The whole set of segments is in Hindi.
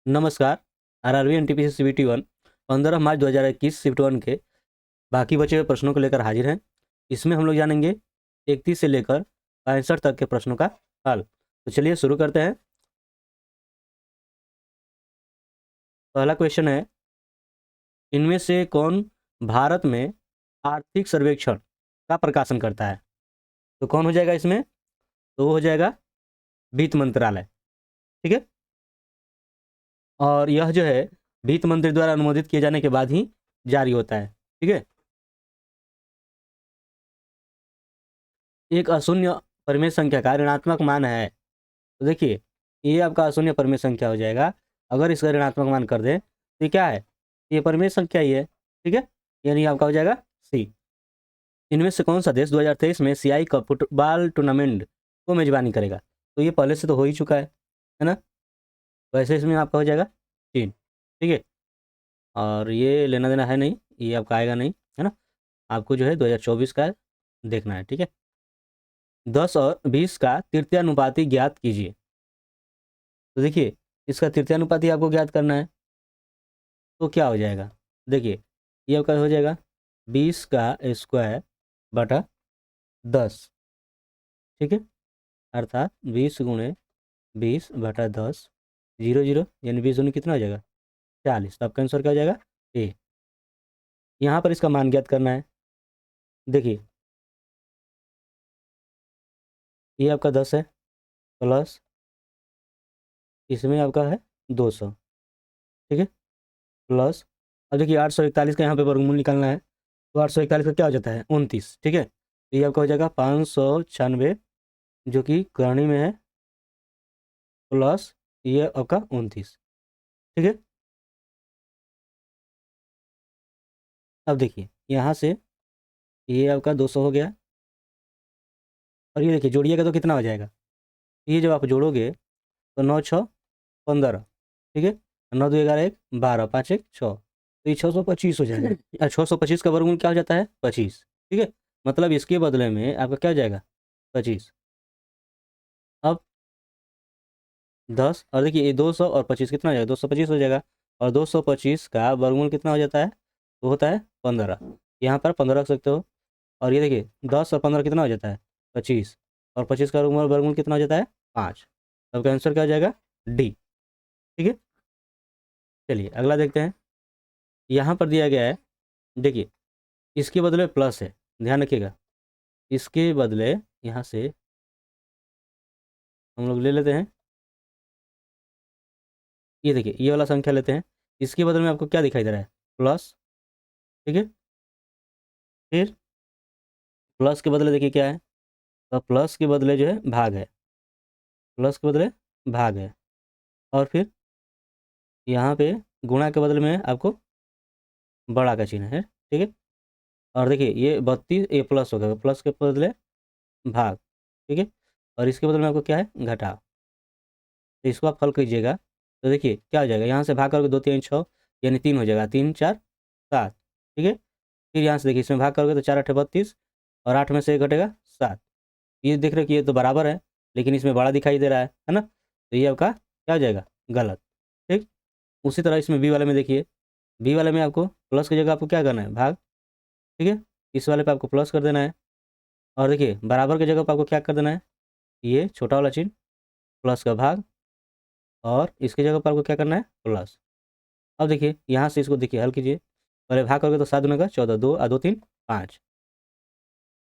नमस्कार। आरआरबी एनटीपीसी सीबीटी 1 15 मार्च 2021 शिफ्ट 1 के बाकी बचे हुए प्रश्नों को लेकर हाजिर हैं। इसमें हम लोग जानेंगे 31 से लेकर 65 तक के प्रश्नों का हल। तो चलिए शुरू करते हैं। पहला क्वेश्चन है, इनमें से कौन भारत में आर्थिक सर्वेक्षण का प्रकाशन करता है? तो कौन हो जाएगा इसमें? तो वो हो जाएगा वित्त मंत्रालय। ठीक है, और यह जो है वित्त मंत्री द्वारा अनुमोदित किए जाने के बाद ही जारी होता है। ठीक है, एक अशून्य परिमेय संख्या का ऋणात्मक मान है। तो देखिए, ये आपका अशून्य परिमेय संख्या हो जाएगा। अगर इसका ऋणात्मक मान कर दें तो ये क्या है? ये परिमेय संख्या ही है। ठीक है, यानी आपका हो जाएगा सी। इनमें से कौन सा देश 2023 में सीआई कप फुटबॉल टूर्नामेंट को मेजबानी करेगा? तो ये पहले से तो हो ही चुका है ना? वैसे इसमें आपका हो जाएगा चीन। ठीक है, और ये लेना देना है नहीं, ये आपका आएगा नहीं, है ना? आपको जो है 2024 का देखना है। ठीक है, 10 और 20 का तृतीयानुपाती ज्ञात कीजिए। तो देखिए, इसका तृतीयानुपाती आपको ज्ञात करना है। तो क्या हो जाएगा? देखिए, ये आपका हो जाएगा 20 का स्क्वायर बटा 10। ठीक है, अर्थात 20 गुणे 20 बटा 10, 0 0 यानी 20 दूनी कितना हो जाएगा? 40। तो आपका आंसर क्या हो जाएगा? ए। यहाँ पर इसका मान ज्ञात करना है। देखिए, ये आपका 10 है, प्लस इसमें आपका है 200। ठीक है, प्लस अब देखिए 841 का यहाँ पे वर्गमूल निकालना है। तो 841 का क्या हो जाता है? 29। ठीक है, तो ये आपका हो जाएगा 596, जो कि करणी में है, प्लस ये आपका 29। ठीक है, अब देखिए यहाँ से ये आपका 200 हो गया, और ये देखिए जोड़िएगा तो कितना हो जाएगा? ये जब आप जोड़ोगे तो 9 6 15। ठीक है, 9 2 11 1 12 5 1 6, तो ये 625 हो जाएगा। और 625 का वर्गमूल क्या हो जाता है? 25। ठीक है, मतलब इसके बदले में आपका क्या हो जाएगा? 25। अब 10 और देखिए ये 200 और 25 कितना हो जाएगा? 225 हो जाएगा। और 225 का वर्गमूल कितना हो जाता है? वो होता है 15। यहाँ पर 15 रख सकते हो। और ये देखिए 10 और 15 कितना हो जाता है? 25। और 25 का वर्गमूल वर्गमूल कितना हो जाता है? 5। अब का आंसर क्या हो जाएगा? डी। ठीक है, चलिए अगला देखते हैं। यहाँ पर दिया गया है, देखिए इसके बदले प्लस है, ध्यान रखिएगा। इसके बदले यहाँ से हम लोग ले लेते हैं, ये देखिए ये वाला संख्या लेते हैं। इसके बदले में आपको क्या दिखाई दे रहा है? प्लस। ठीक है, फिर प्लस के बदले देखिए क्या है? तो प्लस के बदले जो है भाग है, प्लस के बदले भाग है। और फिर यहाँ पे गुणा के बदले में आपको बड़ा का चिन्ह है। ठीक है, और देखिए ये 32 ये प्लस हो गया, प्लस के बदले भाग। ठीक है, और इसके बदले में आपको क्या है? घटाव। तो इसको आप हल कीजिएगा तो देखिए क्या हो जाएगा? यहाँ से भाग करोगे 2 3 6, यानी 3 हो जाएगा, 3 4 7। ठीक है, फिर यहाँ से देखिए इसमें भाग करोगे तो 4 8 32, और 8 में से एक घटेगा 7। ये देख रहे हो कि ये तो बराबर है, लेकिन इसमें बड़ा दिखाई दे रहा है ना? तो ये आपका क्या हो जाएगा? गलत। ठीक, उसी तरह इसमें बी वाले में देखिए, बी वाले में आपको प्लस की जगह आपको क्या करना है? भाग। ठीक है, इस वाले पे आपको प्लस कर देना है, और देखिए बराबर की जगह पर आपको क्या कर देना है? ये छोटा वाला चिन्ह, प्लस का भाग, और इसकी जगह पर आपको क्या करना है? प्लस। अब देखिए यहाँ से इसको देखिए हल कीजिए, पहले भाग करोगे तो 7 दूनी का 14, 2 और 2 3 5।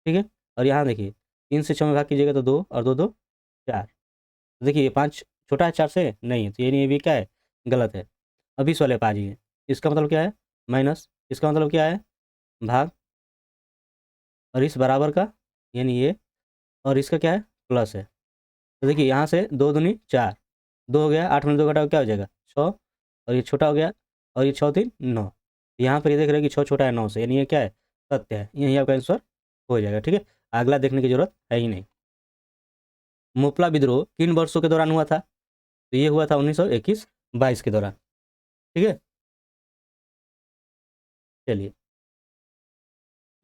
ठीक है, और यहाँ देखिए 3 से 6 में भाग कीजिएगा तो 2 और 2 2 4। देखिए ये 5 छोटा है 4 से, नहीं है, तो ये नहीं, ये भी क्या है? गलत है। अब इस वाले पे आ जाइए, इसका मतलब क्या है? माइनस। इसका मतलब क्या है? भाग। और इस बराबर का, यानी ये, और इसका क्या है? प्लस है। तो देखिए यहाँ से 2 दूनी 4, 2 हो गया, 8 में 2 घटाओ क्या हो जाएगा? 6, और ये छोटा हो गया, और ये 6 3 9। यहाँ पर ये देख रहे हैं कि 6 छोटा है 9 से, यानी ये क्या है? सत्य है, यही आपका आंसर हो जाएगा। ठीक है, अगला देखने की जरूरत है ही नहीं। मुपला विद्रोह किन वर्षों के दौरान हुआ था? तो ये हुआ था 1921-22 के दौरान। ठीक है, चलिए,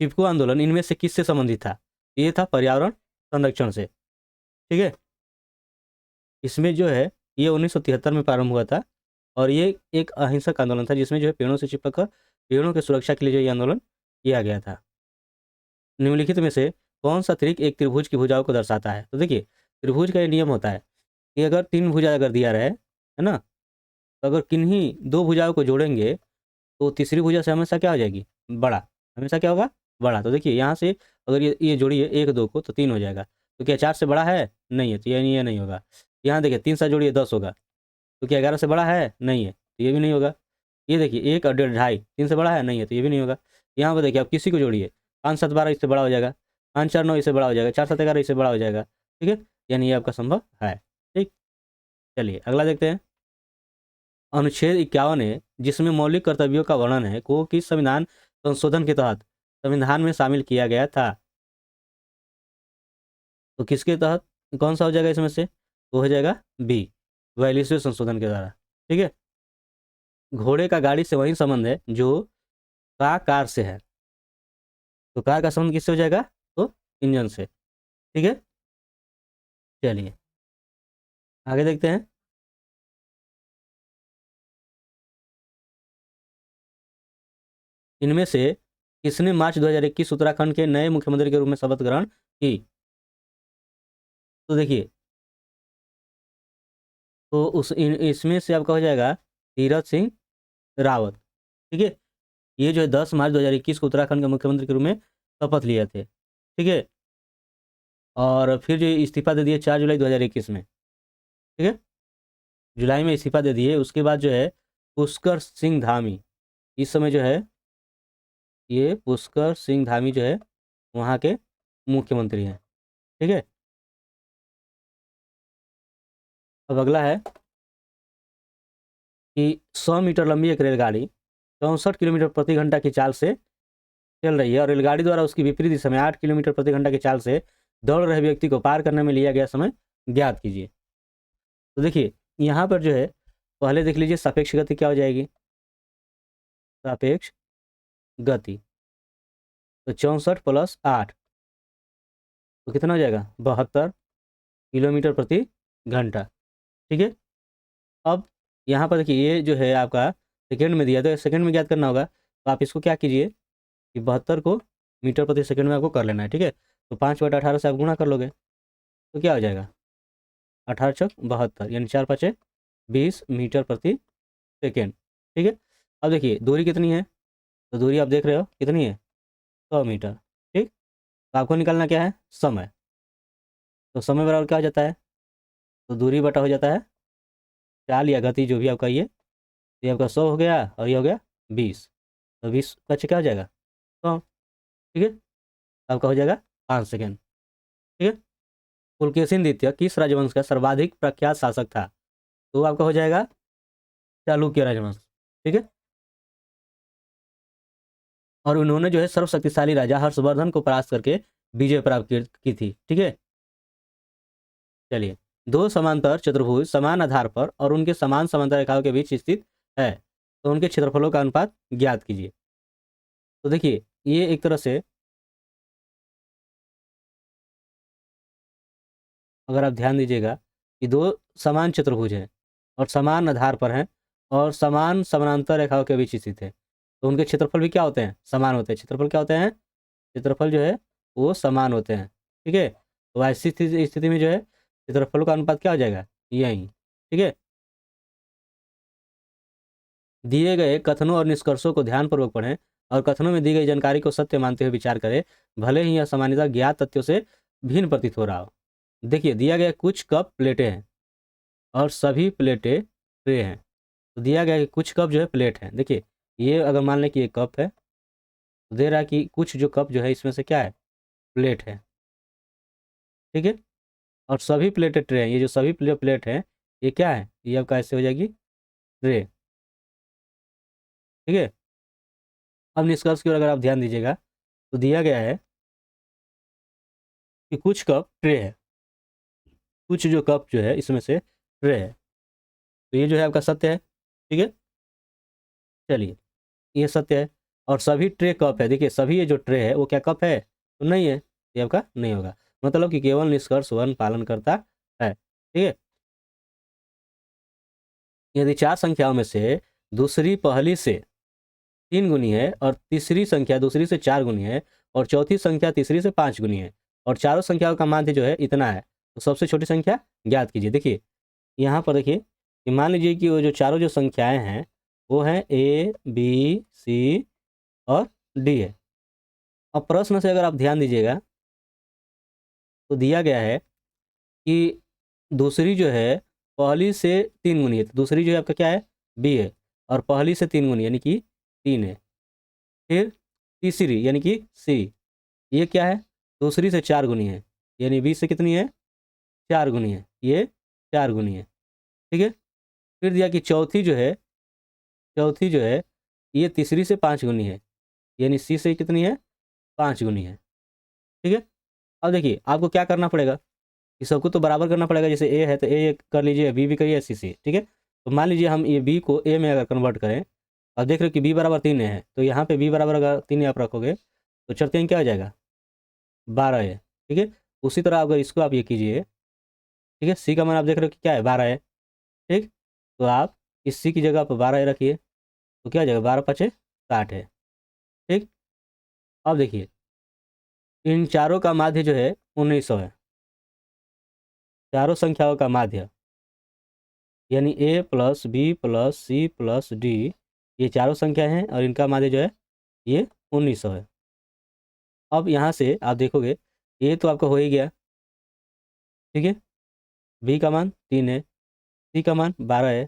चिपको आंदोलन इनमें से किससे संबंधित था? ये था पर्यावरण संरक्षण से। ठीक है, इसमें जो है ये 1973 में प्रारंभ हुआ था, और ये एक अहिंसक आंदोलन था जिसमें जो है पेड़ों से चिपक कर पेड़ों की सुरक्षा के लिए जो ये आंदोलन किया गया था। निम्नलिखित में से कौन सा त्रिक एक त्रिभुज की भुजाओं को दर्शाता है? तो देखिए, त्रिभुज का ये नियम होता है कि अगर 3 भुजा अगर दिया रहे, है ना? तो अगर किन्हीं 2 भुजाओं को जोड़ेंगे, तो तीसरी भुजा से हमेशा क्या हो जाएगी? बड़ा। हमेशा क्या होगा? बड़ा। तो देखिए यहाँ से अगर ये जोड़िए 1-2 को तो 3 हो जाएगा। तो क्या 4 से बड़ा है? नहीं है, तो ये नहीं होगा। यहाँ देखिए 3 से जोड़िए 10 होगा। तो क्या 11 से बड़ा है? नहीं है, तो ये भी नहीं होगा। ये देखिए 1 और डेढ़ ढाई 3 से बड़ा है? नहीं है, तो ये भी नहीं होगा। यहाँ पर देखिए आप किसी को जोड़िए, 5 7 12 इससे बड़ा हो जाएगा, 5 4 9 इससे बड़ा हो जाएगा, 4 7 11 इससे बड़ा हो जाएगा। ठीक है? यानी ये आपका संभव है। ठीक? चलिए अगला देखते हैं। अनुच्छेद 51 है जिसमें मौलिक कर्तव्यों का वर्णन है को किस संविधान संशोधन के तहत संविधान में शामिल किया गया था? तो किसके तहत? कौन सा हो जाएगा इसमें से? तो हो जाएगा बी, 42वें संशोधन के द्वारा। ठीक है? घोड़े का गाड़ी से वही संबंध है जो का कार से है। तो कार का संबंध किससे हो जाएगा? तो इंजन से। ठीक है? चलिए आगे देखते हैं। इनमें से किसने मार्च 2021 उत्तराखंड के नए मुख्यमंत्री के रूप में शपथ ग्रहण की? तो देखिए, तो इसमें से आपका हो जाएगा तीरथ सिंह रावत। ठीक है? ये जो है 10 मार्च 2021 को उत्तराखंड के मुख्यमंत्री के रूप में शपथ लिए थे। ठीक है? और फिर जो इस्तीफा दे दिए 4 जुलाई 2021 में। ठीक है? जुलाई में इस्तीफा दे दिए। उसके बाद जो है पुष्कर सिंह धामी, इस समय जो है ये पुष्कर सिंह धामी जो है वहाँ के मुख्यमंत्री हैं। ठीक है? अब अगला है कि 100 मीटर लंबी एक रेलगाड़ी 64 किलोमीटर प्रति घंटा की चाल से चल रही है और रेलगाड़ी द्वारा उसकी विपरीत दिशा में 8 किलोमीटर प्रति घंटा की चाल से दौड़ रहे व्यक्ति को पार करने में लिया गया समय ज्ञात कीजिए। तो देखिए यहाँ पर जो है पहले देख लीजिए सापेक्ष गति क्या हो जाएगी? सापेक्ष गति, तो 64 प्लस 8 तो कितना हो जाएगा? 72 किलोमीटर प्रति घंटा। ठीक है? अब यहाँ पर देखिए ये जो है आपका सेकंड में दिया, तो सेकंड में ज्ञात करना होगा। तो आप इसको क्या कीजिए कि 72 को मीटर प्रति सेकंड में आपको कर लेना है। ठीक है? तो 5/18 से आप गुणा कर लोगे तो क्या हो जाएगा? 18 चौक 72 यानी 4 5 20 मीटर प्रति सेकेंड। ठीक है? अब देखिए दूरी कितनी है? तो दूरी आप देख रहे हो कितनी है? 100 मीटर। ठीक? तो आपको निकालना क्या है? समय। तो समय बराबर क्या हो जाता है? तो दूरी बटा हो जाता है चाल या गति जो भी आपका ये आपका 100 हो गया और ये हो गया 20। तो 20 का क्या हो जाएगा? 100। ठीक है? आपका हो जाएगा 5 सेकेंड। ठीक है? पुलकेशिन द्वितीय किस राजवंश का सर्वाधिक प्रख्यात शासक था? तो आपका हो जाएगा चालुक्य राजवंश। ठीक है? और उन्होंने जो है सर्वशक्तिशाली राजा हर्षवर्धन को परास्त करके विजय प्राप्त की थी। ठीक है? चलिए, दो समांतर चतुर्भुज समान आधार पर और उनके समान समांतर रेखाओं के बीच स्थित है, तो उनके क्षेत्रफलों का अनुपात ज्ञात कीजिए। तो देखिए ये एक तरह से अगर आप ध्यान दीजिएगा कि दो समान चतुर्भुज हैं और समान आधार पर हैं और समान समानांतर रेखाओं के बीच स्थित है, तो उनके क्षेत्रफल भी क्या होते हैं? समान होते हैं। क्षेत्रफल क्या होते हैं? क्षेत्रफल जो है वो समान होते हैं। ठीक है? तो ऐसी स्थिति में जो है क्षेत्रफलों का अनुपात क्या हो जाएगा? यही। ठीक है? दिए गए कथनों और निष्कर्षों को ध्यानपूर्वक पढ़ें और कथनों में दी गई जानकारी को सत्य मानते हुए विचार करें, भले ही यह सामान्यतः ज्ञात तथ्यों से भिन्न प्रतीत हो रहा हो। देखिए दिया गया कुछ कप प्लेटें हैं और सभी प्लेटें ट्रे हैं। तो दिया गया कि कुछ कप जो है प्लेट है। देखिए ये अगर मान लें कि ये कप है, तो दे रहा है कि कुछ जो कप जो है इसमें से क्या है? प्लेट है। ठीक है? और सभी प्लेटें ट्रे हैं। ये जो सभी प्लेट हैं ये क्या है? ये आपका ऐसे हो जाएगी ट्रे। ठीक है? अब निष्कर्ष की ओर अगर आप ध्यान दीजिएगा तो दिया गया है कि कुछ कप ट्रे है, कुछ जो कप जो है इसमें से ट्रे है। तो ये जो है आपका सत्य है। ठीक है? चलिए ये सत्य है। और सभी ट्रे कप है। देखिए सभी ये जो ट्रे है वो क्या कप है? तो नहीं है, ये आपका नहीं होगा। मतलब कि केवल निष्कर्ष वन पालन करता है। ठीक है? यदि 4 संख्याओं में से दूसरी पहली से 3 गुनी है और तीसरी संख्या दूसरी से 4 गुनी है और चौथी संख्या तीसरी से 5 गुनी है और चारों संख्याओं का माध्य जो है इतना है, तो सबसे छोटी संख्या ज्ञात कीजिए। देखिए यहाँ पर देखिए कि मान लीजिए कि वो जो चारों जो संख्याएं हैं वो हैं ए बी सी और डी है। अब प्रश्न से अगर आप ध्यान दीजिएगा तो दिया गया है कि दूसरी जो है पहली से 3 गुनी है, तो दूसरी जो है आपका क्या है, बी है, और पहली से 3 गुनी यानी कि 3 है। फिर तीसरी यानी कि सी, ये क्या है, दूसरी से 4 गुनी है, यानी बी से कितनी है, 4 गुनी है, ये 4 गुनी है। ठीक है। फिर दिया कि चौथी जो है ये तीसरी से 5 गुनी है, यानी सी से कितनी है, 5 गुनी है। ठीक है। अब देखिए आपको क्या करना पड़ेगा, इस सबको तो बराबर करना पड़ेगा। जैसे ए है तो ए कर लीजिए, बी भी करिए, सी सी। ठीक है। तो मान लीजिए हम ये बी को ए में अगर कन्वर्ट करें, अब देख रहे हो कि बी बराबर 3 है, तो यहाँ पे बी बराबर अगर 3 आप रखोगे तो चरतें क्या हो जाएगा, 12 है। ठीक है। उसी तरह अगर इसको आप ये कीजिए, ठीक है, सी का मान आप देख रहे हो कि क्या है, 12 है। ठीक। तो आप इस सी की जगह पर 12 रखिए, तो क्या हो जाएगा, 12 पचे 60 है। ठीक। अब देखिए इन चारों का माध्य जो है 1900 है, चारों संख्याओं का माध्य, यानी A plus B plus C plus D, ये चारों संख्या हैं और इनका माध्य जो है ये 1900 है। अब यहाँ से आप देखोगे ये तो आपका हो ही गया। ठीक है। बी का मान 3 है, सी का मान 12 है,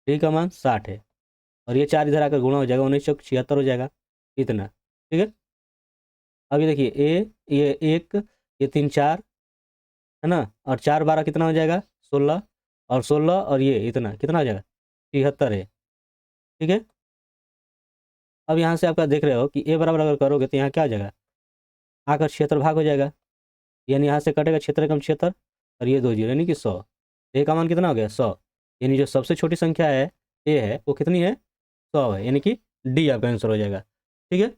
डी का मान 60 है, और ये 4 इधर आकर गुणा हो जाएगा, 1976 हो जाएगा, इतना। ठीक है। अभी देखिए ये 1, ये 3 4 है ना, और 4 12 कितना हो जाएगा, 16, और 16 और ये इतना कितना हो जाएगा, 73 है। ठीक है। अब यहाँ से आपका देख रहे हो कि ए बराबर अगर करोगे तो यहाँ क्या हो जाएगा, आकर क्षेत्र भाग हो जाएगा, यानी यहाँ से कटेगा क्षेत्र कम क्षेत्र, और ये 2 जीरो यानी कि 100। ए का मान कितना हो गया, 100, यानी जो सबसे छोटी संख्या है ए है वो कितनी है, 100 है, यानी कि डी आपका आंसर हो जाएगा। ठीक है।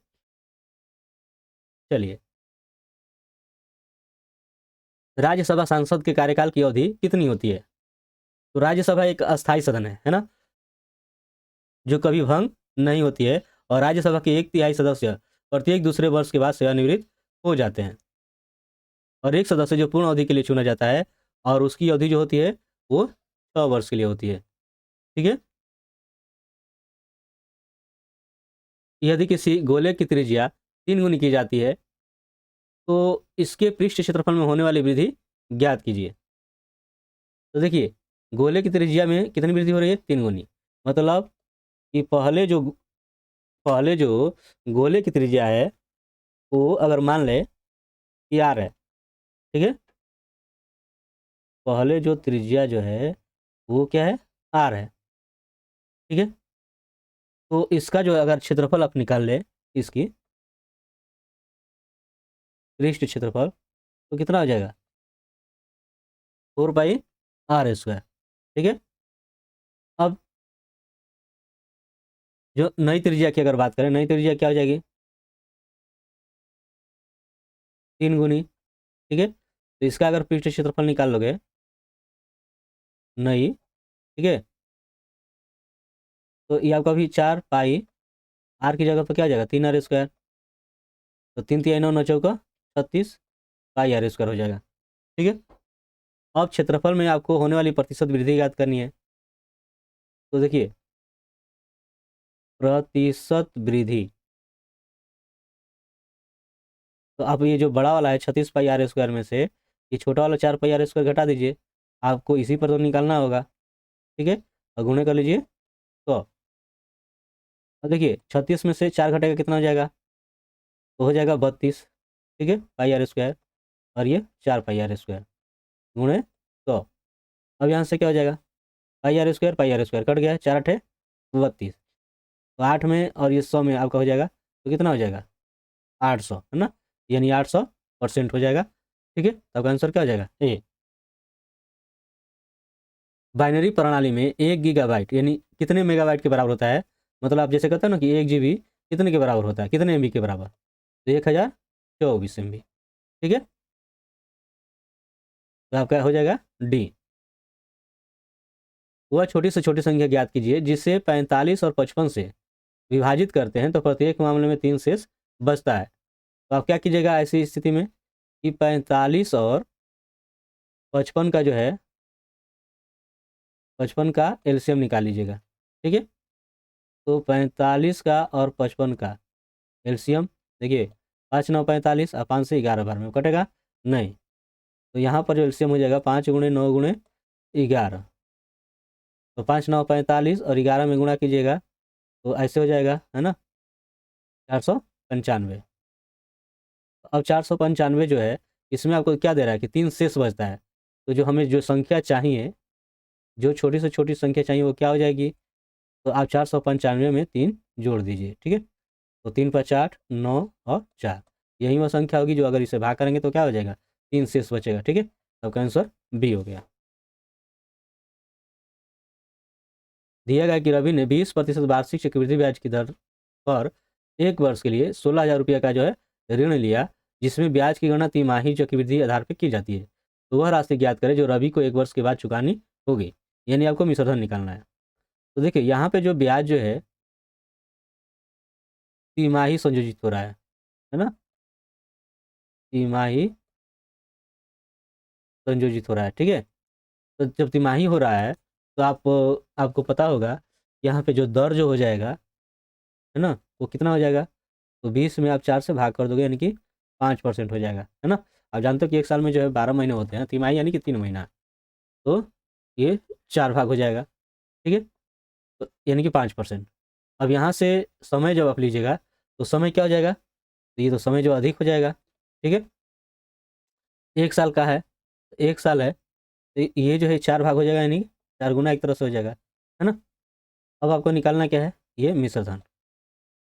चलिए, राज्यसभा सांसद के कार्यकाल की अवधि कितनी होती है। तो राज्यसभा एक अस्थायी सदन है ना, जो कभी भंग नहीं होती है, और राज्यसभा के 1/3 सदस्य प्रत्येक दूसरे वर्ष के बाद सेवानिवृत्त हो जाते हैं, और एक सदस्य जो पूर्ण अवधि के लिए चुना जाता है और उसकी अवधि जो होती है वो 6 वर्ष के लिए होती है। ठीक है। यदि किसी गोले की त्रिज्या 3 गुनी की जाती है तो इसके पृष्ठ क्षेत्रफल में होने वाली वृद्धि ज्ञात कीजिए। तो देखिए गोले की त्रिज्या में कितनी वृद्धि हो रही है, 3 गुनी, मतलब कि पहले जो गोले की त्रिज्या है वो अगर मान ले कि आर है। ठीक है। पहले जो त्रिज्या जो है वो क्या है, आर है। ठीक है। तो इसका जो अगर क्षेत्रफल आप निकाल ले, इसकी पृष्ठ क्षेत्रफल, तो कितना हो जाएगा, 4 पाई r² ठीक है। अब जो नई त्रिज्या की अगर बात करें, नई त्रिज्या क्या हो जाएगी, 3 गुनी। ठीक है। तो इसका अगर पृष्ठ क्षेत्रफल निकाल लोगे नई, ठीक है, तो ये आपका भी 4 पाई, r की जगह पर क्या हो जाएगा, 3r², तो 3×3 = 9, 9 × 4 = 36 पाई r² हो जाएगा। ठीक है। अब क्षेत्रफल में आपको होने वाली प्रतिशत वृद्धि याद करनी है, तो देखिए प्रतिशत वृद्धि, तो आप ये जो बड़ा वाला है 36 पाई r² में से ये छोटा वाला 4 पाई r² घटा दीजिए, आपको इसी पर तो निकालना होगा। ठीक है। और गुणे कर लीजिए 100। और देखिए 36 में से 4 घटेगा कितना हो जाएगा, तो हो जाएगा 32। ठीक है, पाई r², और ये 4 पाई r² गुणे 100। अब यहाँ से क्या हो जाएगा, पाई r² कट गया, 4×8 = 32, तो 8 में और ये 100 में आपका हो जाएगा, तो कितना हो जाएगा, 800 है ना, यानी 800% हो जाएगा। ठीक है। तो आपका आंसर क्या हो जाएगा, ए। बाइनरी प्रणाली में 1 गीगाबाइट यानी कितने मेगाबाइट के बराबर होता है, मतलब आप जैसे कहते हो ना कि 1 GB कितने के बराबर होता है, कितने MB के बराबर, तो 1024 MB। ठीक है। तो आपका हो जाएगा डी। वह छोटी से छोटी संख्या ज्ञात कीजिए जिसे 45 और 55 से विभाजित करते हैं तो प्रत्येक मामले में 3 शेष बचता है। तो आप क्या कीजिएगा ऐसी स्थिति में कि 45 और 55 का जो है 55 का एलसीएम निकाल लीजिएगा। ठीक है, तो 45 का और 55 का एलसीएम देखिए, 5 9 45 और 5 से 11 बार में कटेगा नहीं, तो यहाँ पर जो एलसीएम हो जाएगा 5 गुणे 9 गुणे 11, तो 5 9 45 और 11 में गुणा कीजिएगा तो ऐसे हो जाएगा, है ना, 495। अब 495 जो है इसमें आपको क्या दे रहा है कि 3 शेष बचता है, तो जो हमें जो संख्या चाहिए, जो छोटी से छोटी संख्या चाहिए वो क्या हो जाएगी, तो आप 495 में 3 जोड़ दीजिए। ठीक है, तो 3 5 8 9 और 4, यही वो संख्या होगी जो अगर इसे भाग करेंगे तो क्या हो जाएगा, 3 शेष बचेगा। ठीक है, तो आपका आंसर बी हो गया। दिया गया कि रवि ने 20% वार्षिक चक्रवृद्धि ब्याज की दर पर 1 वर्ष के लिए 16,000 रुपये का जो है ऋण लिया, जिसमें ब्याज की गणना तिमाही चक्रवृद्धि आधार पर की जाती है। तो वह राशि ज्ञात करें जो रवि को 1 वर्ष के बाद चुकानी होगी, यानी आपको मिश्रधन निकालना है। तो देखिए यहाँ पे जो ब्याज जो है तिमाही संयोजित हो रहा है ना, तिमाही संयोजित हो रहा है। ठीक है, तो जब तिमाही हो रहा है तो आपको पता होगा यहाँ पे जो दर जो हो जाएगा, है ना, वो कितना हो जाएगा, तो 20 में आप 4 से भाग कर दोगे यानी कि 5% हो जाएगा, है ना। आप जानते हो कि एक साल में जो है 12 महीने होते हैं, तिमाही यानी कि 3 महीना, तो ये 4 भाग हो जाएगा। ठीक है, तो यानी कि 5%। अब यहाँ से समय जब आप लीजिएगा तो समय क्या हो जाएगा, तो ये तो समय जो अधिक हो जाएगा। ठीक है, 1 साल का है, 1 साल है, तो ये जो है 4 भाग हो जाएगा, यानी 4 गुना एक तरह से हो जाएगा, है ना। अब आपको निकालना क्या है, ये मिश्रधन,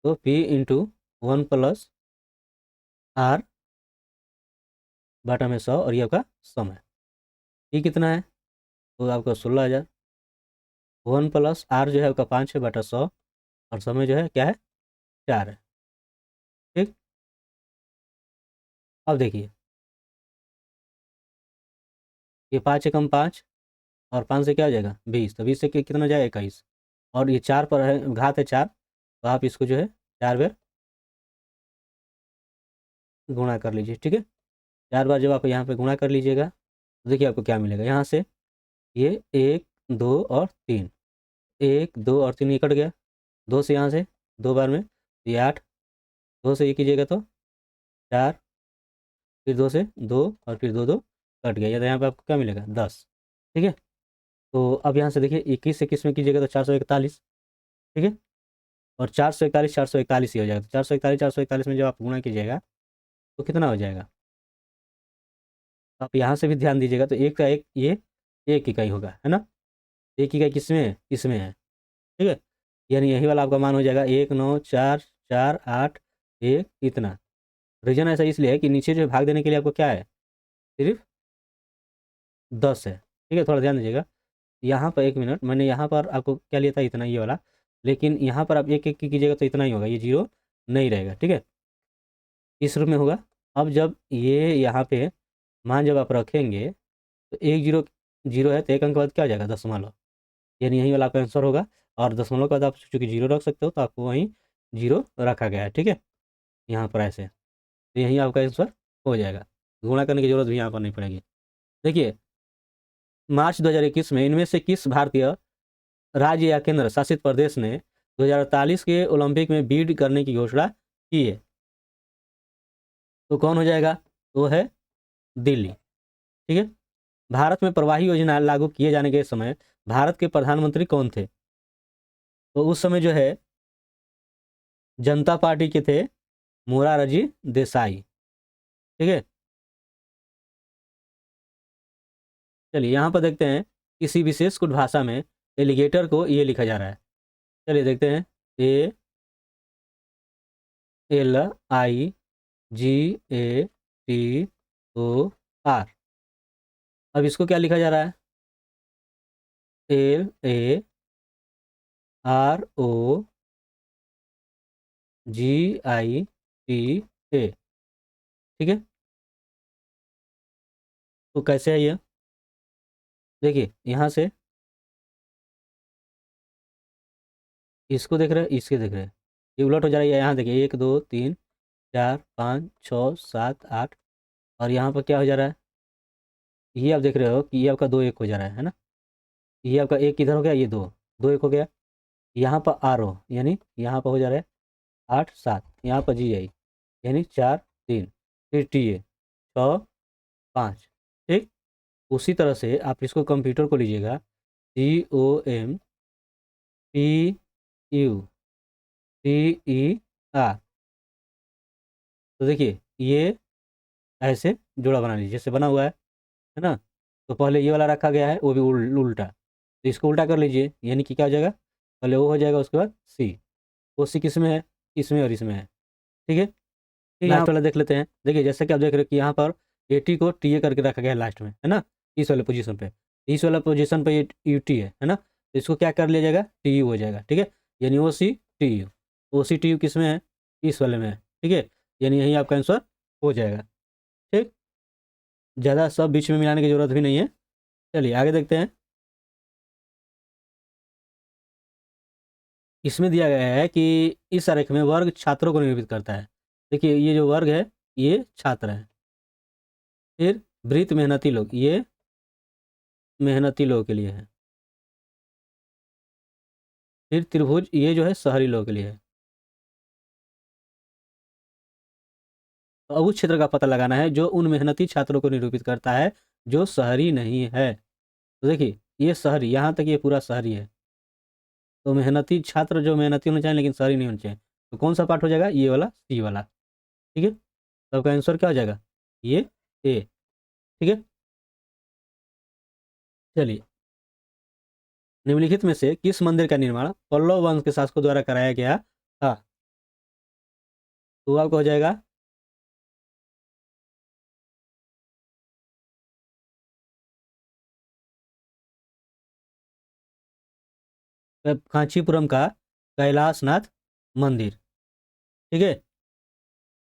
तो P × 1 + R बटा में 100 और ये आपका समय, ये कितना है, तो आपका 16,000। 1 + R जो है आपका 5 है बटा 100 और समय जो है क्या है, 4 है। ठीक, अब देखिए ये 5 एकम 5 और 5 से क्या हो जाएगा 20, तो 20 से कितना हो जाएगा 21, और ये 4 पर है, घात है 4, तो आप इसको जो है 4 बार गुणा कर लीजिए। ठीक है, 4 बार जब आप यहाँ पे गुणा कर लीजिएगा तो देखिए आपको क्या मिलेगा, यहाँ से ये 1 2 और 3, 1 2 और 3 ये कट गया, 2 से यहाँ से 2 बार में ये 8, 2 से ये कीजिएगा तो 4, फिर 2 से 2 और फिर 2 2 कट गया, या तो यहाँ पे आपको क्या मिलेगा 10। ठीक है, तो अब यहाँ से देखिए 21 से किस में कीजिएगा तो 441। ठीक है, और 441 ही हो जाएगा, तो 441 में जब आप गुणा कीजिएगा तो कितना हो जाएगा, आप यहाँ से भी ध्यान दीजिएगा, तो एक का एक ये 1 इकाई होगा, है ना, 1 इकाई किसमें है, इसमें है। ठीक है, यानी यही वाला आपका मान हो जाएगा 1 9 4 4 8 1 इतना। रीजन ऐसा इसलिए है कि नीचे जो भाग देने के लिए आपको क्या है, सिर्फ 10 है। ठीक है, थोड़ा ध्यान दीजिएगा, यहाँ पर 1 मिनट, मैंने यहाँ पर आपको क्या लिया था, इतना ये वाला, लेकिन यहाँ पर आप एक एक की कीजिएगा तो इतना ही होगा, ये जीरो नहीं रहेगा। ठीक है, इस रूप में होगा। अब जब ये यहाँ पे मान जब आप रखेंगे तो 1 जीरो जीरो है, तो 1 अंक के बाद क्या हो जाएगा, दशमलव, यानी यही वाला आपका आंसर होगा। और दशमलव के बाद आप चूँकि जीरो रख सकते हो तो आपको वहीं जीरो रखा गया है। ठीक है, यहाँ पर ऐसे, तो यही आपका आंसर हो जाएगा, गुणा करने की जरूरत भी यहाँ पर नहीं पड़ेगी। देखिए मार्च 2021 में इनमें से किस भारतीय राज्य या केंद्र शासित प्रदेश ने 2048 के ओलंपिक में बीड करने की घोषणा की है, तो कौन हो जाएगा, तो है दिल्ली। ठीक है, भारत में प्रवाही योजना लागू किए जाने के समय भारत के प्रधानमंत्री कौन थे, तो उस समय जो है जनता पार्टी के थे मोरारजी देसाई। ठीक है, चलिए यहाँ पर देखते हैं किसी विशेष कुछ भाषा में एलिगेटर को ये लिखा जा रहा है। चलिए देखते हैं, ALIGATOR। अब इसको क्या लिखा जा रहा है, LAROGITA। ठीक है, तो कैसे है ये, देखिए यहाँ से इसको देख रहे हैं, इसके देख रहे हैं, ये उलट हो जा रहा है। यहाँ देखिए 1 2 3 4 5 6 7 8, और यहाँ पर क्या हो जा रहा है, ये आप देख रहे हो कि ये आपका 2 1 हो जा रहा है ना। ये आपका एक इधर हो गया, ये 2 2 1 हो गया। यहाँ पर आर हो, यानी यहाँ पर हो जा रहा है 8 7, यहाँ पर जी आई, यानी 4 3, फिर टी ए 6 5। ठीक, उसी तरह से आप इसको कंप्यूटर को लीजिएगा, COMPUTER। तो देखिए ये ऐसे जोड़ा बना लीजिए जैसे बना हुआ है ना। तो पहले ये वाला रखा गया है, वो भी उल्टा, तो इसको उल्टा कर लीजिए, यानी कि क्या हो जाएगा, पहले वो हो जाएगा, उसके बाद सी। वो सी किस में है, इसमें और इसमें है। ठीक है, ठीक, लास्ट वाला देख लेते हैं। देखिए जैसे कि आप देख रहे हो कि यहाँ पर 80 को टी ए करके रखा गया है लास्ट में, है ना, इस वाले पोजीशन पे। इस वाला पोजीशन पे ये यू टी है ना, तो इसको क्या कर लिया जाएगा, टी यू हो जाएगा। ठीक है, यानी ओ सी टी यू, ओ सी टी यू किस में है, इस वाले में है। ठीक है, यानी यही आपका आंसर हो जाएगा। ठीक, ज़्यादा सब बीच में मिलाने की जरूरत भी नहीं है। चलिए आगे देखते हैं। इसमें दिया गया है कि इस आरेख में वर्ग छात्रों को निरूपित करता है। देखिए ये जो वर्ग है, ये छात्र हैं। फिर वृत्त मेहनती लोग, ये मेहनती लोगों के लिए है। फिर त्रिभुज, ये जो है शहरी लोगों के लिए है। तो अब उस क्षेत्र का पता लगाना है जो उन मेहनती छात्रों को निरूपित करता है जो शहरी नहीं है। तो देखिए ये शहरी, यहाँ तक ये पूरा शहरी है। तो मेहनती छात्र जो मेहनती होने चाहिए लेकिन शहरी नहीं होने चाहिए, तो कौन सा पार्ट हो जाएगा, ये वाला सी वाला। ठीक है, तो आपका आंसर क्या हो जाएगा, ये ए। ठीक है, चलिए निम्नलिखित में से किस मंदिर का निर्माण पल्लव वंश के शासकों द्वारा कराया गया था। तो आपका हो जाएगा कांचीपुरम का कैलाशनाथ मंदिर। ठीक है,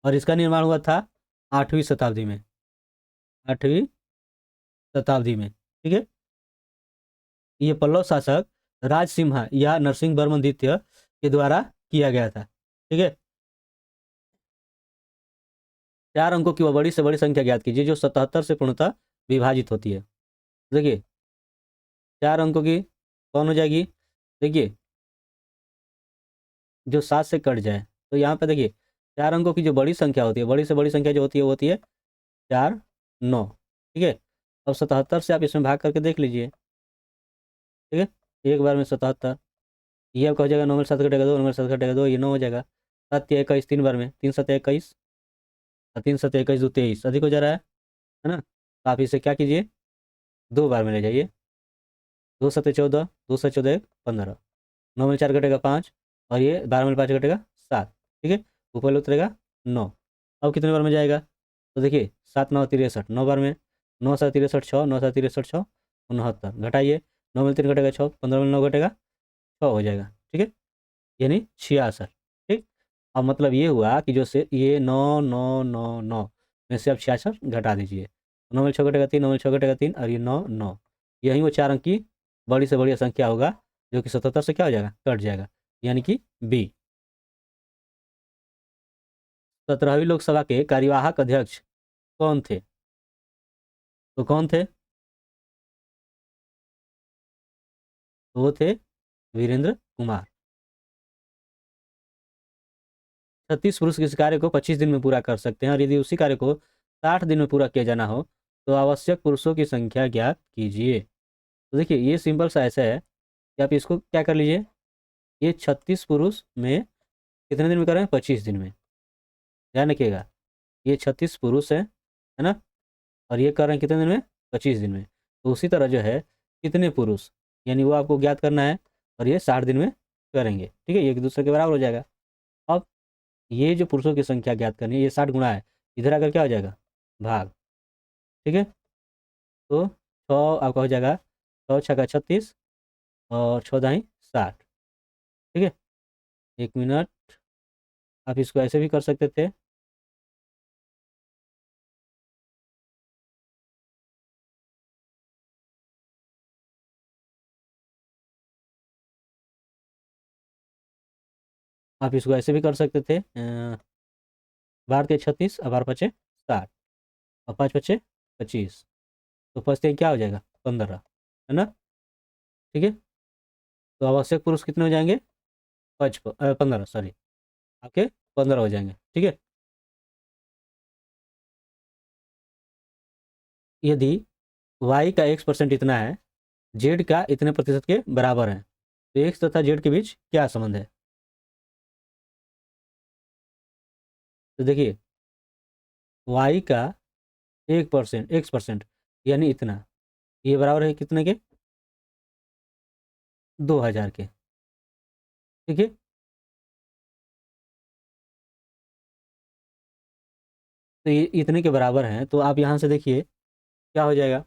और इसका निर्माण हुआ था 8वीं शताब्दी में, 8वीं शताब्दी में। ठीक है, ये पल्लव शासक राजसिम्हा या नरसिंह वर्मन द्वितीय के द्वारा किया गया था। ठीक है, 4 अंकों की वह बड़ी से बड़ी संख्या ज्ञात कीजिए जो 77 से पूर्णतः विभाजित होती है। देखिए 4 अंकों की कौन हो जाएगी, देखिए जो 7 से कट जाए, तो यहाँ पे देखिए 4 अंकों की जो बड़ी संख्या होती है, बड़ी से बड़ी संख्या जो होती है वो होती है 4 9। ठीक है, अब 77 से आप इसमें भाग करके देख लीजिए। ठीक है, एक बार में 77, ये आपका हो जाएगा 9 में 7 कटेगा 2, 9 में 7 कटेगा 2, ये 9 हो जाएगा। 7 या 21, 3 बार में, 3 7 21, और 3 7 21 2 23, अधिक हो जा रहा है ना। तो आप इसे क्या कीजिए, 2 बार में ले जाइए। 2 7 14, 2 7 14 1 15, 9 में 4 कटेगा 5, और ये 12 में 5 कटेगा 7। ठीक है, ऊपर उतरेगा 9। अब कितने बार में जाएगा, तो देखिए 7 9 63, 9 बार में। 9 7 63 6, 9 7 63 6, 69, घटाइए। 9 में 3 कटेगा 6, 15 में 9 घटेगा 6 हो जाएगा। ठीक है, यानी 66। ठीक, अब मतलब ये हुआ कि जो से ये 9 9 9 9 में से आप 66 घटा दीजिए। 9 में 6 कटेगा 3, 9 में 6 कटेगा 3, और ये 9 9, यही वो 4 अंक की बड़ी से बड़ी संख्या होगा जो कि 77 से क्या हो जाएगा, कट जाएगा, यानी कि बी। 17वीं लोकसभा के कार्यवाहक अध्यक्ष कौन थे, तो कौन थे, वो थे वीरेंद्र कुमार। 36 पुरुष किसी कार्य को 25 दिन में पूरा कर सकते हैं, और यदि उसी कार्य को 60 दिन में पूरा किया जाना हो तो आवश्यक पुरुषों की संख्या ज्ञात कीजिए। तो देखिए ये सिंपल सा ऐसा है कि आप इसको क्या कर लीजिए, ये 36 पुरुष में कितने दिन में कर रहे हैं, 25 दिन में। ध्यान रखिएगा, ये 36 पुरुष है ना, और ये कर रहे हैं कितने दिन में, 25 दिन में। तो उसी तरह जो है कितने पुरुष, यानी वो आपको ज्ञात करना है, और ये 60 दिन में करेंगे। ठीक है, ये एक दूसरे के बराबर हो जाएगा। अब ये जो पुरुषों की संख्या ज्ञात करनी है, ये 60 गुना है, इधर आकर क्या हो जाएगा, भाग। ठीक है, तो आपका हो जाएगा 6 6 का 36, और 6 दाई 60। ठीक है, 1 मिनट, आप इसको ऐसे भी कर सकते थे। आप इसको ऐसे भी कर सकते थे, 12×3 = 36 और 12×5 = 60 और 5×5 = 25, तो 5×3 क्या हो जाएगा 15, है ना। ठीक है, तो आवश्यक पुरुष कितने हो जाएंगे 15, सॉरी आपके 15 हो जाएंगे। ठीक है, यदि y का x% इतना है, z का इतने प्रतिशत के बराबर है, तो x तथा z के बीच क्या संबंध है। तो देखिए y का 1% x% यानी इतना, ये बराबर है कितने के 2000 के। ठीक है, तो ये इतने के बराबर हैं, तो आप यहाँ से देखिए क्या हो जाएगा,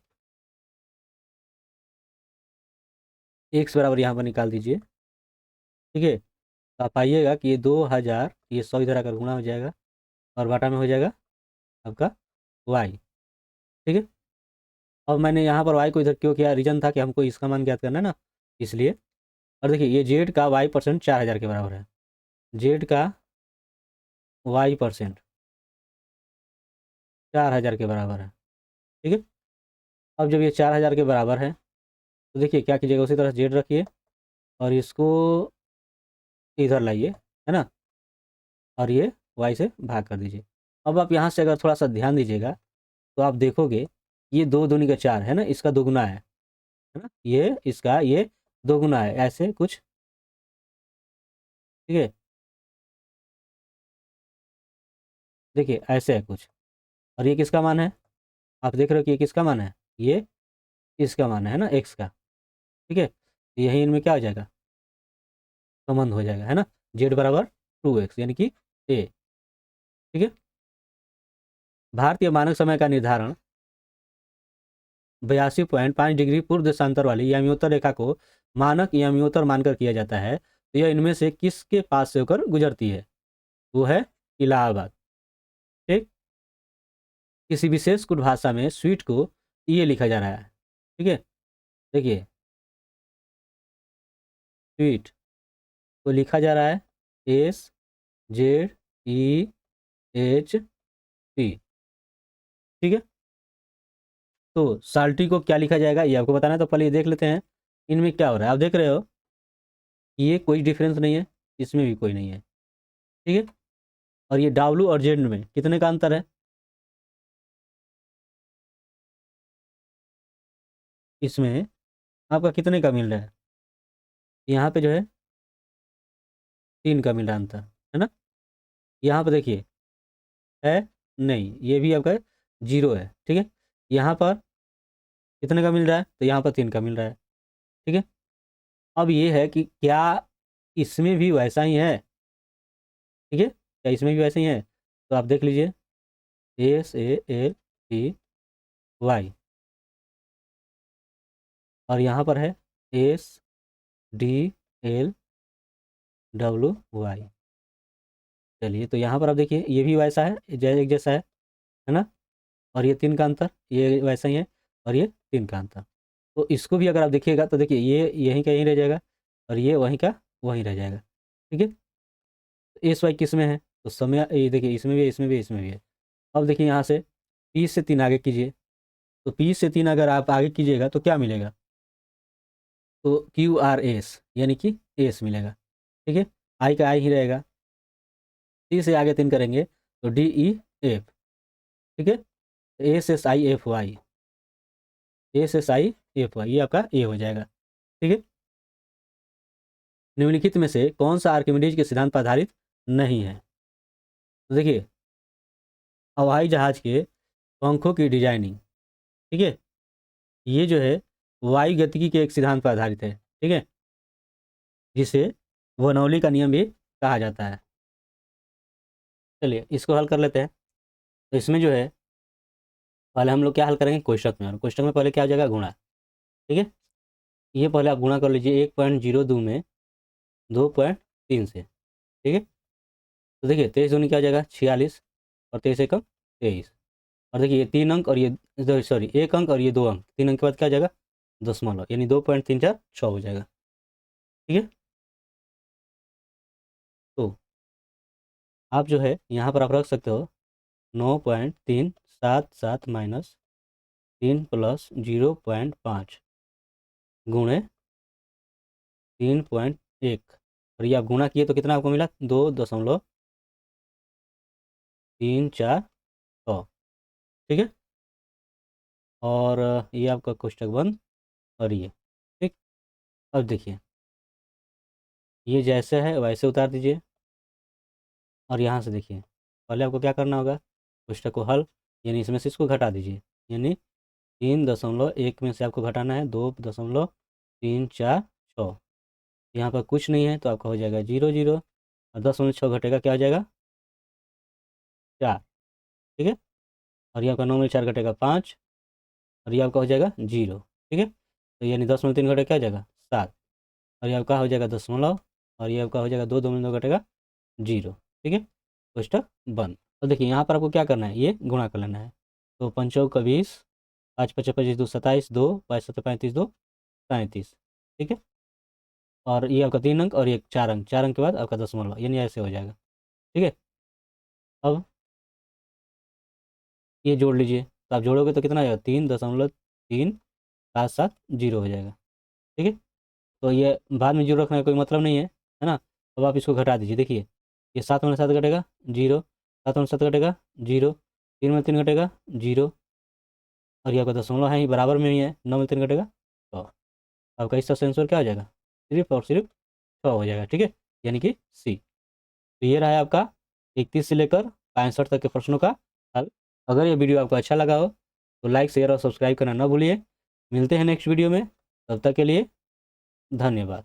x बराबर यहाँ पर निकाल दीजिए। ठीक है, तो आप पाइएगा कि ये 2000, ये 100 इधर आकर गुणा हो जाएगा और बाटा में हो जाएगा आपका y। ठीक है, अब मैंने यहाँ पर y को इधर क्यों किया, रीजन था कि हमको इसका मान ज्ञात करना है ना, इसलिए। और देखिए ये जेड का y% 4000 के बराबर है, जेड का y% 4000 के बराबर है। ठीक है, अब जब ये 4000 के बराबर है, तो देखिए क्या कीजिएगा, उसी तरह जेड रखिए और इसको इधर लाइए, है ना, और ये y से भाग कर दीजिए। अब आप यहाँ से अगर थोड़ा सा ध्यान दीजिएगा, तो आप देखोगे ये 2×2 = 4 है ना, इसका दोगुना है ना, ये इसका ये दोगुना है, ऐसे कुछ। ठीक है, देखिए ऐसे है कुछ, और ये किसका मान है, आप देख रहे हो कि ये किसका मान है, ये इसका मान है ना, x का। ठीक है, यही इनमें क्या हो जाएगा, संबंध हो जाएगा, है ना, z बराबर 2x यानी कि a। ठीक है, भारतीय मानक समय का निर्धारण 82.5 डिग्री पूर्व देशांतर वाली यामियोत्तर रेखा को मानक यामियोत्तर मानकर किया जाता है, तो यह इनमें से किसके पास से होकर गुजरती है, वो है इलाहाबाद। ठीक, किसी विशेष कुट भाषा में स्वीट को ये लिखा जा रहा है। ठीक है, देखिए स्वीट को लिखा जा रहा है SZEHT। ठीक है, तो साल्टी को क्या लिखा जाएगा ये आपको बताना है, तो पहले ये देख लेते हैं इनमें क्या हो रहा है। आप देख रहे हो ये कोई डिफरेंस नहीं है, इसमें भी कोई नहीं है। ठीक है, और ये W और Z में कितने का अंतर है, इसमें आपका कितने का मिल रहा है, यहाँ पे जो है 3 का मिल रहा है अंतर, है ना। यहाँ पे देखिए है नहीं, ये भी आपका 0 है। ठीक है, यहाँ पर कितने का मिल रहा है, तो यहाँ पर 3 का मिल रहा है। ठीक है, अब ये है कि क्या इसमें भी वैसा ही है। ठीक है, क्या इसमें भी वैसे ही है, तो आप देख लीजिए SALTY और यहाँ पर है SDLWY। चलिए, तो यहाँ पर आप देखिए ये भी वैसा है, एक जैसा है ना, और ये 3 का अंतर, ये वैसा ही है, और ये 3 का अंतर। तो इसको भी अगर आप देखिएगा तो देखिए ये यहीं का यहीं रह जाएगा और ये वहीं का वहीं रह जाएगा। ठीक है, SY किस में है, तो समय ये देखिए इसमें भी है, इसमें भी है, इसमें भी है। अब देखिए यहाँ से P से 3 आगे कीजिए, तो P से 3 अगर आप आगे कीजिएगा तो क्या मिलेगा, तो QRS यानी कि एस मिलेगा। ठीक है, आई का आई ही रहेगा, C से आगे 3 करेंगे तो DEF। ठीक है, SSIFY ये आपका ए हो जाएगा। ठीक है, निम्नलिखित में से कौन सा आर्किमिडीज के सिद्धांत पर आधारित नहीं है, तो देखिए हवाई जहाज के पंखों की डिजाइनिंग, ठीक है, ये जो है वायु गतिकी के एक सिद्धांत पर आधारित है। ठीक है, जिसे बर्नौली का नियम भी कहा जाता है। चलिए इसको हल कर लेते हैं। तो इसमें जो है पहले हम लोग क्या हल करेंगे, कोष्टक में, और कोष्टक में पहले क्या हो जाएगा गुणा। ठीक है, ये पहले आप गुणा कर लीजिए 1.02 में 2.3 से। ठीक है, तो देखिए 23×2 क्या हो जाएगा 46 और 23×1 23। और देखिए ये 3 अंक और ये सॉरी 1 अंक और ये 2 अंक, 3 अंक के बाद क्या हो जाएगा दशमलव, यानी 2.34 6 हो जाएगा। ठीक है, तो आप जो है यहाँ पर आप रख सकते हो 9.377 माइनस 3 प्लस 0.5 गुणे 3.1, और ये आप गुणा किए तो कितना आपको मिला 2.346। ठीक है, और ये आपका कोष्टक बंद, और ये ठीक। अब देखिए ये जैसे है वैसे उतार दीजिए, और यहाँ से देखिए पहले आपको क्या करना होगा, कोष्टक को हल, यानी इसमें से इसको घटा दीजिए, यानी 3.1 में से आपको घटाना है 2.346। यहाँ पर कुछ नहीं है तो आपका हो जाएगा 0 0, और 10.6 घटेगा क्या हो जाएगा 4। ठीक है, और ये आपका 9 में 4 घटेगा 5, और ये आपका हो जाएगा 0। ठीक है, तो यानी 10.3 घटेगा क्या हो जाएगा 7, और ये आपका हो जाएगा दशमलव, और ये आपका हो जाएगा 2 घटेगा 0। ठीक है, कोष्टक बंद। तो देखिए यहाँ पर आपको क्या करना है, ये गुणा कर लेना है। तो 5 का 20, 5 5 25 2 27, 2 5 7 35 2 37। ठीक है, और ये आपका 3 अंक, और ये 4 अंक, 4 अंक के बाद आपका दशमलव, यानी ऐसे हो जाएगा। ठीक है, अब ये जोड़ लीजिए, तो आप जोड़ोगे तो कितना आएगा 3.377 हो जाएगा। ठीक है, तो ये बाद में जीरो रखने का कोई मतलब नहीं है ना। अब आप इसको घटा दीजिए, देखिए ये 7 में 7 घटेगा 0, 7 में 7 घटेगा 0, 3 में 3 घटेगा 0, और ये आपका दशमलव है ही बराबर में ही है, 9 में 3 घटेगा तो आपका इसका आंसर क्या हो जाएगा, सिर्फ और सिर्फ 6 हो जाएगा। ठीक है, यानी कि सी। तो ये रहा है आपका 31 से लेकर 65 तक के प्रश्नों का हल। अगर ये वीडियो आपको अच्छा लगा हो तो लाइक शेयर और सब्सक्राइब करना ना भूलिए। मिलते हैं नेक्स्ट वीडियो में, तब तक के लिए धन्यवाद।